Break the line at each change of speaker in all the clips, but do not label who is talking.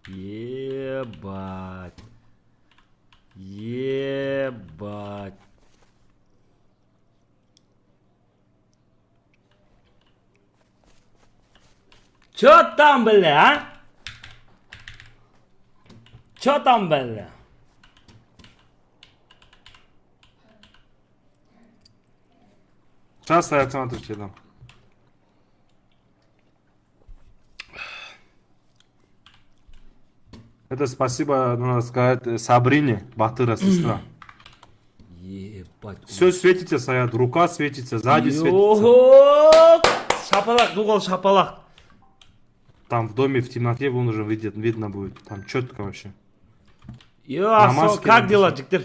Ебать. Ебать. Чё там, бля, а? Чё там, бля?
Сейчас я смотрю тебе дам. Это спасибо, надо сказать, Сабрине, Батыра, сестра.
Ебать.
Все светится, стоят, рука светится, сзади светится.
Йооо! Шапалак, дугал, шапалак.
Там в доме в темноте вон уже видно будет. Там четко вообще.
Йо, как дела, жиктер?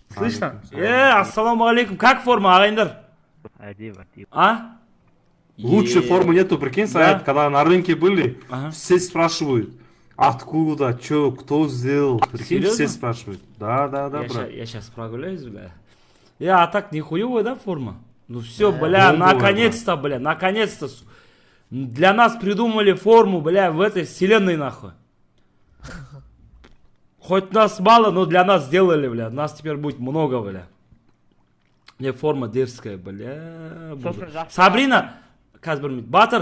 Слышно? Ассаламу алейкум. Как форма, агайндар? А?
Лучше формы нету, прикинь, стоят, когда на рынке были,
Ага.
все спрашивают, откуда, что, кто сделал. Прикинь, все
Серьезно?
спрашивают. Да, брат.
Я сейчас прогуляюсь, бля. А так нихуевая, да, форма? Ну все, бля,
бомбовая,
наконец-то, бля, наконец-то. Для нас придумали форму, бля, в этой вселенной, нахуй. Хоть нас мало, но для нас сделали, бля. Нас теперь будет много, бля. Не форма дерзкая, бля. Сабрина, Казбермит, Батыр.